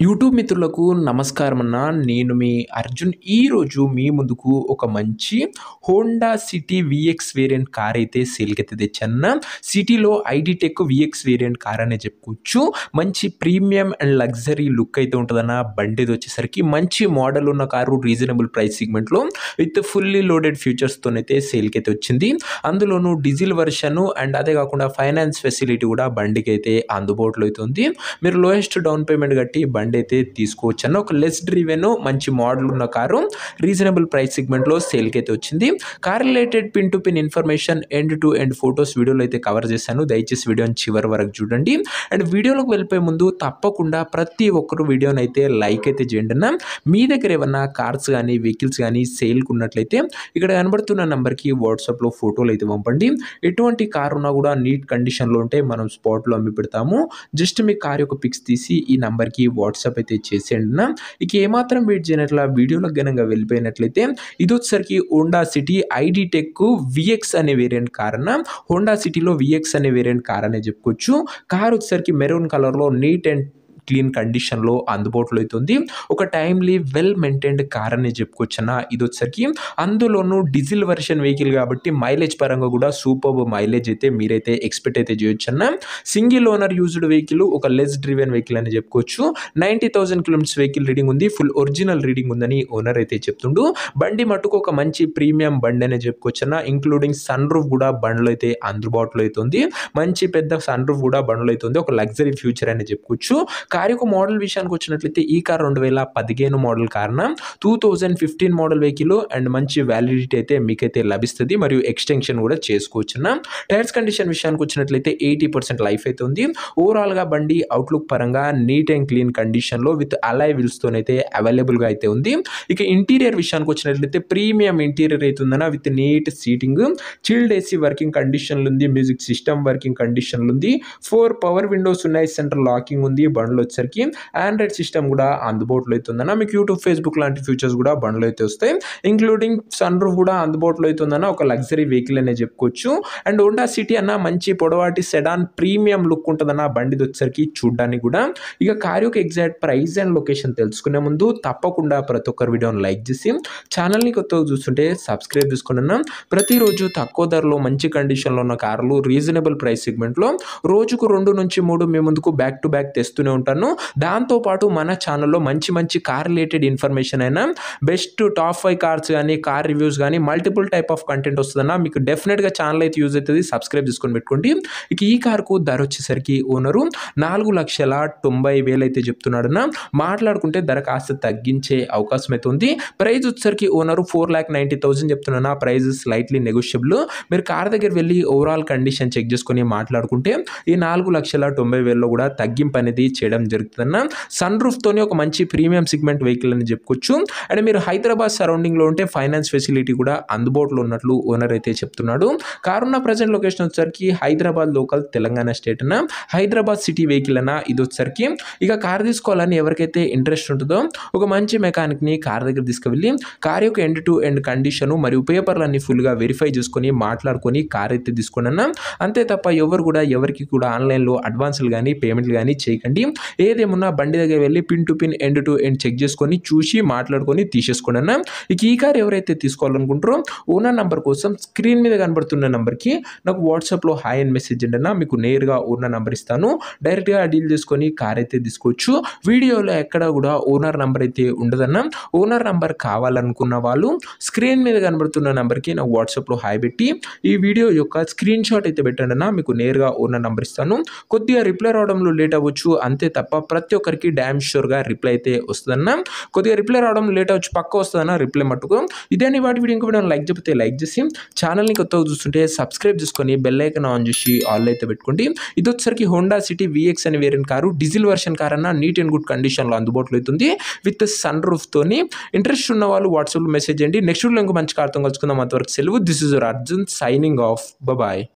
YouTube మిత్రులకు నమస్కారం అన్న. నేను మీ అర్జున్. ఈరోజు మీ ముందుకు ఒక మంచి Honda city vx variant car అయితే సేల్‌కైతే తెచ్చానన్న. సిటీలో ID tech vx variant car అనే చెప్పుకోవచ్చు. మంచి ప్రీమియం అండ్ లగ్జరీ లుక్ అయితే ఉంటదన్న. బండి ఇది వచ్చేసరికి మంచి మోడల్ ఉన్న కారు రీజనబుల్ ప్రైస్ సెగ్మెంట్‌లో విత్ ఫుల్లీ లోడెడ్ ఫీచర్స్‌తోనైతే సేల్‌కైతే వచ్చింది. అందులోనూ డీజిల్ వెర్షన్ అండ్ అదే కాకుండా ఫైనాన్స్ ఫెసిలిటీ కూడా బండికైతే అందుబాటులో అయితే ఉంది. మీరు లోయెస్ట్ డౌన్ పేమెంట్ కట్టి బండి అయితే తీసుకోవచ్చు అన్న. ఒక లెస్ డ్రివెన్ మంచి మోడల్ ఉన్న కారు రీజనబుల్ ప్రైస్ సెగ్మెంట్లో సేల్కి అయితే వచ్చింది. Car related pin to pin information end to end photos వీడియోలో అయితే కవర్ చేశాను. దయచేసి వీడియోని చివరి వరకు చూడండి. అండ్ వీడియోలోకి వెళ్ళిపోయే ముందు తప్పకుండా ప్రతి ఒక్కరు వీడియోని అయితే లైక్ అయితే చేయండి అన్న. మీ దగ్గర ఏమన్నా కార్స్ కానీ వెహికల్స్ కానీ సేల్కి ఉన్నట్లయితే ఇక్కడ కనబడుతున్న నెంబర్కి వాట్సాప్లో ఫోటోలు అయితే పంపండి. ఎటువంటి కార్ ఉన్నా కూడా నీట్ కండిషన్లో ఉంటే మనం స్పాట్లో అమ్మి పెడతాము. జస్ట్ మీ కార్ యొక్క పిక్స్ తీసి ఈ నెంబర్కి వాట్సాప్ అయితే చేసేయండి అన్న. ఇక ఏమాత్రం వెయిట్ చేయనట్ల వీడియోలోకి గనంగా వెళ్ళిపోయినట్లయితే ఇది వచ్చేసరికి Honda city ID tech vx అనే వేరియంట్ కార్ అన్న. హోండా సిటీలో విఎక్స్ అనే వేరియంట్ కార్ అనే చెప్పుకోవచ్చు. కార్ వచ్చేసరికి మెరూన్ కలర్లో నీట్ అండ్ క్లీన్ కండిషన్లో అందుబాటులో అవుతుంది. ఒక టైమ్లీ వెల్ మెయింటైన్డ్ కార్ అని చెప్పుకోవచ్చు అన్న. ఇది వచ్చేసరికి అందులోనూ డీజిల్ వెర్షన్ వెహికల్ కాబట్టి మైలేజ్ పరంగా కూడా సూపర్ మైలేజ్ అయితే మీరైతే ఎక్స్పెక్ట్ అయితే చేయొచ్చు అన్న. సింగిల్ ఓనర్ యూజ్డ్ వెహికల్, ఒక లెస్ డ్రివెన్ వెహికల్ అని చెప్పుకోవచ్చు. 90,000 కిలోమీటర్స్ వెహికల్ రీడింగ్ ఉంది. ఫుల్ ఒరిజినల్ రీడింగ్ ఉందని ఓనర్ అయితే చెప్తుండు. బండి మట్టుకు ఒక మంచి ప్రీమియం బండి అనే చెప్పుకోవచ్చు అన్న. ఇంక్లూడింగ్ సన్ రూఫ్ కూడా బండ్లో అయితే అందుబాటులో అవుతుంది. మంచి పెద్ద సన్ రూఫ్ కూడా బండ్లో అవుతుంది. ఒక లగ్జరీ ఫ్యూచర్ అని చెప్పుకోవచ్చు. కార్ యొక్క మోడల్ విషయానికి వచ్చినట్లయితే ఈ కార్ 2015 మోడల్ కారణం 2015 మోడల్ వెహికల్ అండ్ మంచి వ్యాలిడిటీ అయితే మీకైతే లభిస్తుంది. మరియు ఎక్స్టెన్షన్ కూడా చేసుకోవచ్చు. టైర్స్ కండిషన్ విషయానికి వచ్చినట్లయితే 80% లైఫ్ అయితే ఉంది. ఓవరాల్గా బండి అవుట్లుక్ పరంగా నీట్ అండ్ క్లీన్ కండిషన్లో విత్ అలాయ్ వీల్స్తోనైతే అవైలబుల్గా అయితే ఉంది. ఇక ఇంటీరియర్ విషయానికి వచ్చినట్లయితే ప్రీమియం ఇంటీరియర్ అయితే ఉందన్న. With neat seating, chilled AC working కండిషన్లు ఉంది. మ్యూజిక్ సిస్టమ్ వర్కింగ్ కండిషన్లు ఉంది. 4 పవర్ విండోస్ ఉన్నాయి. సెంట్రల్ లాకింగ్ ఉంది. బండ్లో వచ్చేసరికి ఆండ్రాయిడ్ సిస్టమ్ కూడా అందుబాటులో అవుతుందన్న. మీకు యూట్యూబ్ ఫేస్బుక్ లాంటి ఫీచర్స్ కూడా బండ్లో అయితే వస్తాయి. ఇంక్లూడింగ్ సన్ రూఫ్ కూడా అందుబాటులో అవుతుందన్న. ఒక లగ్జరీ వెహికల్ అనే చెప్పుకోవచ్చు. అండ్ హోండా సిటీ అన్న మంచి పొడవాటి సెడాన్ ప్రీమియం లుక్ ఉంటుందన్న. బండిది వచ్చేసరికి చూడడానికి కూడా. ఇక కార్ యొక్క ఎగ్జాక్ట్ ప్రైస్ అండ్ లొకేషన్ తెలుసుకునే ముందు తప్పకుండా ప్రతి ఒక్కరు వీడియోని లైక్ చేసి ఛానల్ని కొత్తగా చూస్తుంటే సబ్స్క్రైబ్ చేసుకున్నా. ప్రతిరోజు తక్కువ ధరలో మంచి కండిషన్లో ఉన్న కార్లు రీజనబుల్ ప్రైస్ సెగ్మెంట్లో రోజుకు 2 నుంచి 3 మీ ముందుకు బ్యాక్ టు బ్యాక్ తెస్తూనే ఉంటాను. దాంతోపాటు మన ఛానల్లో మంచి మంచి కార్ రిలేటెడ్ ఇన్ఫర్మేషన్ అయినా బెస్ట్ టాప్ 5 కార్స్ కానీ కార్ రివ్యూస్ కానీ మల్టిపుల్ టైప్ ఆఫ్ కంటెంట్ వస్తుందన్న. మీకు డెఫినెట్గా ఛానల్ అయితే యూజ్ అవుతుంది. సబ్స్క్రైబ్ చేసుకొని పెట్టుకోండి. ఇక ఈ కార్కు ధర వచ్చేసరికి ఓనరు 4,90,000 అయితే చెప్తున్నాడన్న. మాట్లాడుకుంటే ధర కాస్త తగ్గించే అవకాశం అయితే ఉంది. ప్రైస్ వచ్చేసరికి ఓనరు 4,90,000 చెప్తున్నా. Price slightly negotiable. మీరు కార్ దగ్గర వెళ్ళి ఓవరాల్ కండిషన్ చెక్ చేసుకొని మాట్లాడుకుంటే ఈ 4,90,000లో కూడా తగ్గింపు అనేది చేయడం జరుగుతుందన్న. సన్ రూఫ్ తోని ఒక మంచి ప్రీమియం సెగ్మెంట్ వెహికల్ అని చెప్పుకోవచ్చు. అండ్ మీరు హైదరాబాద్ సరౌండింగ్ లో ఉంటే ఫైనాన్స్ ఫెసిలిటీ కూడా అందుబాటులో ఉన్నట్లు ఓనర్ అయితే చెప్తున్నాడు. కార్ ఉన్న ప్రజెంట్ లొకేషన్ వచ్చేసరికి హైదరాబాద్ లోకల్ తెలంగాణ స్టేట్ అన్న. హైదరాబాద్ సిటీ వెహికల్ అన్న. ఇది వచ్చేసరికి ఇక కార్ తీసుకోవాలని ఎవరికైతే ఇంట్రెస్ట్ ఉంటుందో ఒక మంచి మెకానిక్ ని కార్ దగ్గర తీసుకువెళ్ళి కార్ యొక్క ఎండ్ టు ఎండ్ కండిషన్ మరియు పేపర్లన్నీ ఫుల్ గా వెరిఫై చేసుకొని మాట్లాడుకొని కార్ అయితే తీసుకోండి అన్న. అంతే తప్ప ఎవరు కూడా ఎవరికి కూడా ఆన్లైన్ లో అడ్వాన్స్లు కానీ పేమెంట్లు కానీ చేయకండి. ఏదేమున్నా బండి దగ్గర వెళ్ళి pin to pin end to end check చేసుకొని చూసి మాట్లాడుకొని తీసేసుకోండి అన్న. ఇక ఈ కార్ ఎవరైతే తీసుకోవాలనుకుంటారో ఓనర్ నంబర్ కోసం స్క్రీన్ మీద కనబడుతున్న నంబర్కి నాకు వాట్సాప్లో హాయ్ అని మెసేజ్ అండి అన్న. మీకు నేరుగా ఓనర్ నంబర్ ఇస్తాను. డైరెక్ట్గా డీల్ చేసుకొని కార్ అయితే తీసుకోవచ్చు. వీడియోలో ఎక్కడ కూడా ఓనర్ నంబర్ అయితే ఉండదన్న. ఓనర్ నంబర్ కావాలనుకున్న వాళ్ళు స్క్రీన్ మీద కనబడుతున్న నంబర్కి నాకు వాట్సాప్లో హాయ్ పెట్టి ఈ వీడియో యొక్క స్క్రీన్ షాట్ అయితే పెట్టండి అన్న. మీకు నేరుగా ఓనర్ నంబర్ ఇస్తాను. కొద్దిగా రిప్లై రావడంలో లేట్ అవ్వచ్చు అంతే తప్ప ప్రతి ఒక్కరికి డ్యామ్ షూర్గా రిప్లై అయితే వస్తుందన్న. కొద్దిగా రిప్లై రావడం లేట్ అవ్వచ్చు, పక్క వస్తుందన్న రిప్లై మట్టుకు. ఇదేని వాటి వీడియో ఇంకో వీడియో లైక్ చెప్తే లైక్ చేసి ఛానల్ని కొత్తగా చూస్తుంటే సబ్స్క్రైబ్ చేసుకొని బెల్ ఐకాన్ ఆన్ చేసి ఆల్ అయితే పెట్టుకోండి. ఇది వచ్చేసరికి హోండా సిటీ విఎక్స్ అనే variant car diesel version car అన్న. నీట్ అండ్ గుడ్ కండిషన్లో అందుబాటులో అవుతుంది విత్ సన్ రూఫ్ తోని. ఇంట్రెస్ట్ ఉన్న వాళ్ళు వాట్సాప్లో మెసేజ్ చేయండి. నెక్స్ట్ వీడియో ఇంకో మంచి కార్తో కలుసుకుందాం. అంతవరకు సెలవు. This is your Arjun signing off. Bye.